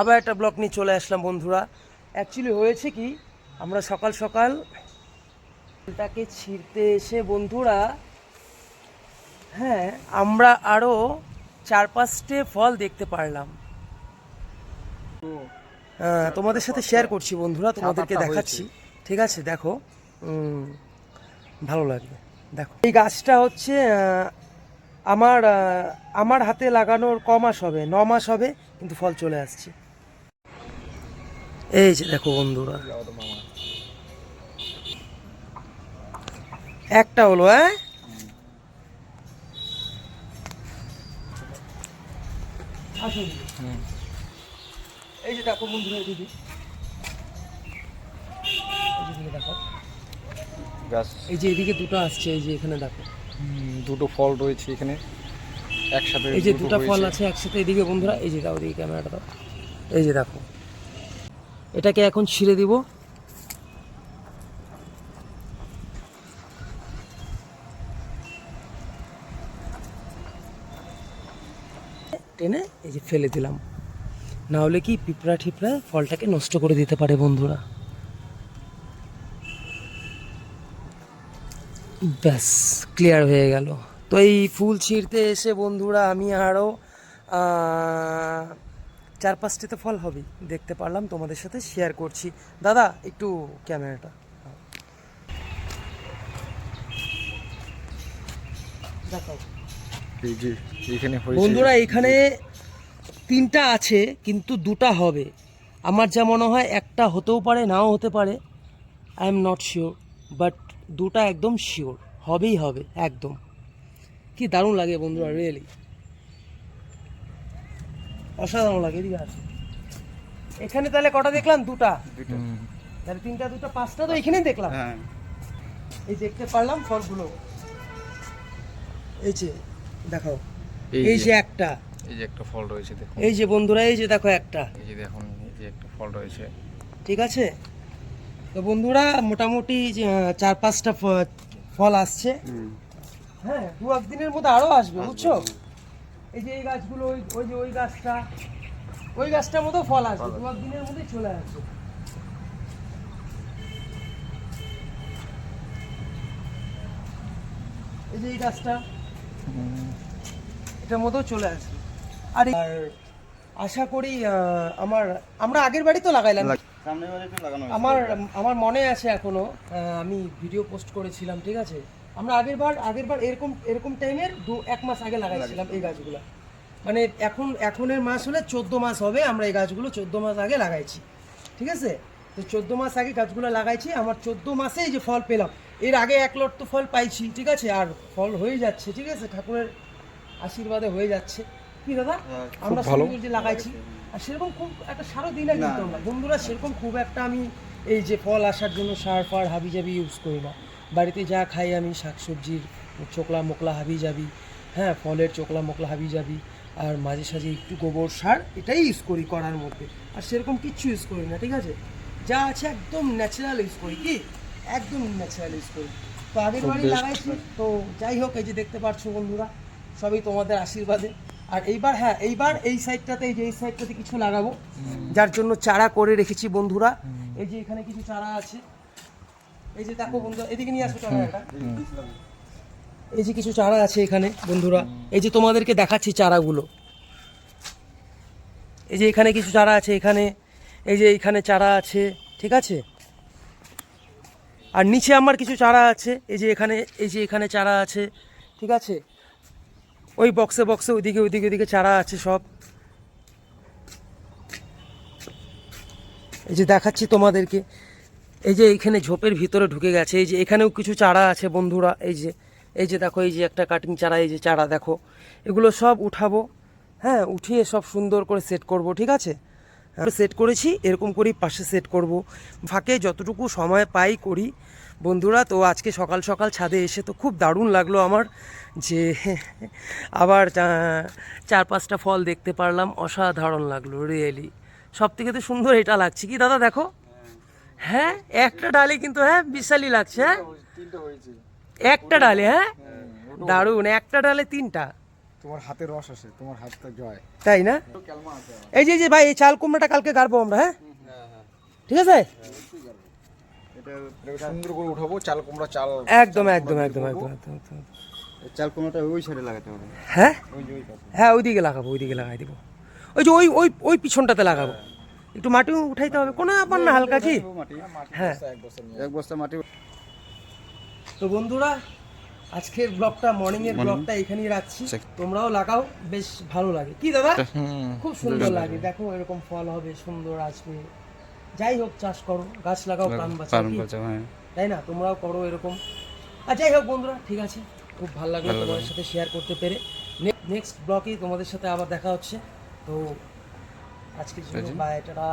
আবার একটা ব্লগ নিয়ে চলে আসলাম বন্ধুরা। অ্যাকচুয়ালি হয়েছে কি, আমরা সকাল সকাল তাকে ছিঁড়তে এসে বন্ধুরা, হ্যাঁ আমরা আরও 4-5টে ফল দেখতে পারলাম। তোমাদের সাথে শেয়ার করছি বন্ধুরা, তোমাদেরকে দেখাচ্ছি, ঠিক আছে? দেখো, ভালো লাগবে। দেখো এই গাছটা হচ্ছে আমার হাতে লাগানোর মাস হবে, 9 মাস হবে, কিন্তু ফল চলে আসছে। এই যে দেখো বন্ধুরা, একটা হলো। আসুন, এই যে দেখো বন্ধুরা, দিদি দেখো গাছ, এই যে এদিকে দুটো আসছে, এই যে এখানে দেখো দুটো ফল রয়েছে এখানে একসাথে। এই যে দুটো ফল আছে একসাথে এদিকে বন্ধুরা, এই যে দাও দিকে ক্যামেরাটা দাও, এই যে দেখো। এটাকে এখন ছিঁড়ে দিব। টেনে এই যে ফেলে দিলাম, না হলে কি পিঁপড়া ঠিপড়া ফলটাকে নষ্ট করে দিতে পারে বন্ধুরা। ব্যাস, ক্লিয়ার হয়ে গেল। তো এই ফুল ছিঁড়তে এসে বন্ধুরা আমি আরও 4-5টিতে ফল হবে দেখতে পারলাম, তোমাদের সাথে শেয়ার করছি। দাদা একটু ক্যামেরাটা দেখাও। বন্ধুরা এখানে 3টা আছে, কিন্তু 2টা হবে। আমার যা মনে হয় একটা হতেও পারে, নাও হতে পারে, I am not sure, but 2টা একদম শিওর হবেই হবে একদম। কি দারুণ লাগে বন্ধুরা, রিয়েলি অসাধারণ লাগে। এদিকে আছে, এখানে তাহলে কটা দেখলাম? 2টা, তাহলে 3টা 2টা 5টা তো এখানেই দেখলাম। এই দেখতে পারলাম ফলগুলো, এই যে দেখাও, এই যে একটা, এই যে একটা ফল রয়েছে দেখুন, এই যে বন্ধুরা, এই যে দেখো একটা, এই যে দেখুন, এই যে একটা ফল রয়েছে, ঠিক আছে? তো বন্ধুরা মোটামুটি 4-5টা ফল আসছে। হ্যাঁ, 2-1 দিনের মধ্যে আরো আসবে, বুঝছো? এই যে এই গাছগুলো, ওই যে ওই গাছটার মতো ফল আসবে, 2-1 দিনের মধ্যে চলে আসবে। এই যে এই গাছটা, এটার মধ্যেও চলে আসবে। আর আশা করি আমরা আগের বাড়ি তো লাগাইলাম, আমার মনে আছে এখনো, আমি ভিডিও পোস্ট করেছিলাম, ঠিক আছে? আমরা আগেরবার এরকম টাইমের 1 মাস আগে লাগাইছিলাম এই গাছগুলো। মানে এখনের মাস হলে 14 মাস হবে, আমরা এই গাছগুলো 14 মাস আগে লাগাইছি, ঠিক আছে? তো 14 মাস আগে গাছগুলো লাগাইছি, আমার 14 মাসে এই যে ফল পেলাম। এর আগে 1 লট তো ফল পাইছি, ঠিক আছে? আর ফল হয়ে যাচ্ছে, ঠিক আছে? ঠাকুরের আশীর্বাদে হয়ে যাচ্ছে। কি দাদা, আমরা সবজি যে লাগাইছি, আর সেরকম খুব একটা সারও দিই না কিন্তু আমরা বন্ধুরা, সেরকম খুব একটা আমি এই যে ফল আসার জন্য সার ফার হাবিজাবি ইউজ করি না। বাড়িতে যা খাই আমি, শাকসবজির চোকলা মোকলা হাবিজাবি, হ্যাঁ ফলের চোকলা মোকলা হাবিজাবি, আর মাঝে সাঝে একটু গোবর সার, এটাই ইউজ করি করার মধ্যে। আর সেরকম কিচ্ছু ইউজ করি না, ঠিক আছে? যা আছে একদম ন্যাচারাল ইউজ করি, কি একদম ন্যাচারাল ইউজ করি। তো আগের বাড়ি লাগাইছি, তো যাই হোক, এই যে দেখতে পাচ্ছ বন্ধুরা, সবই তোমাদের আশীর্বাদে। আর এইবার এই সাইডটাতে, এই যে এই সাইডটাতে কিছু লাগাবো, যার জন্য চারা করে রেখেছি বন্ধুরা। এই যে এখানে কিছু চারা আছে, এই যে দেখো বন্ধুরা, এদিকে নিয়ে আসো চারাটা। এই যে কিছু চারা আছে এখানে বন্ধুরা, এই যে তোমাদেরকে দেখাচ্ছি চারাগুলো। এই যে এখানে কিছু চারা আছে, এখানে এই যে এইখানে চারা আছে, ঠিক আছে? আর নিচে আমার কিছু চারা আছে, এই যে এখানে চারা আছে, ঠিক আছে? ওই বক্সে ওইদিকে চারা আছে সব। এই যে দেখাচ্ছি তোমাদেরকে, এই যে এইখানে ঝোপের ভিতরে ঢুকে গেছে, এই যে এখানেও কিছু চারা আছে বন্ধুরা। এই যে দেখো, এই যে একটা কাটিং চারা, এই যে চারা দেখো, এগুলো সব উঠাবো, হ্যাঁ উঠিয়ে সব সুন্দর করে সেট করব, ঠিক আছে? সেট করেছি, এরকম করেই পাশে সেট করব, ফাঁকে যতটুকু সময় পাই করি বন্ধুরা। তো আজকে সকাল সকাল ছাদে এসে তো খুব দারুণ লাগলো আমার, যে আবার 4-5টা ফল দেখতে পারলাম, অসাধারণ লাগলো রিয়েলি। সব থেকে তো সুন্দর এটা লাগছে, কি দাদা দেখো, হ্যাঁ একটা ডালে কিন্তু, হ্যাঁ বিশালই লাগছে, হ্যাঁ একটা ডালে, হ্যাঁ দারুণ, একটা ডালে 3টা, তোমার হাতে রস আছে, তোমার হাতটা জয়। তাই না? এই যে ভাই এই চাল কুমড়াটা কালকে গাড়বো আমরা, হ্যাঁ ঠিক আছে, এটা সুন্দর করে উঠাবো, চাল কুমড়া চাল একদম একদম একদম একদম একদম একদম। চাল কুমড়োটা ওই সাইডে লাগাতে হবে। হ্যাঁ ওই যে ওই পাশে। হ্যাঁ ওইদিকে লাগাবো, ওইদিকে লাগাই দিব, ওই যে ওই ওই ওই পিছনটাতে লাগাবো। একটু মাটি উঠাইতে হবে, কোনো ব্যাপার না, হালকা কি। মাটি হ্যাঁ এক বস্তা মাটি। তো বন্ধুরা আজকের ব্লগটা, মর্নিং এর ব্লগটা এখানেই রাখছি। তোমরাও লাগাও, বেশ ভালো লাগে। কি দাদা? খুব সুন্দর লাগে, দেখো এরকম ফল হবে, সুন্দর আসবে। যাই হোক, চাষ করো, গাছ লাগাও, প্রাণ বাঁচাও, কি? তাই না? তোমরাও করো এরকম। আর যাই হোক বন্ধুরা, ঠিক আছে, খুব ভালো লাগলো তোমাদের সাথে শেয়ার করতে পেরে। নেক্সট ব্লগে তোমাদের সাথে আবার দেখা হচ্ছে। তো আজকের জন্য বাই, টাটা।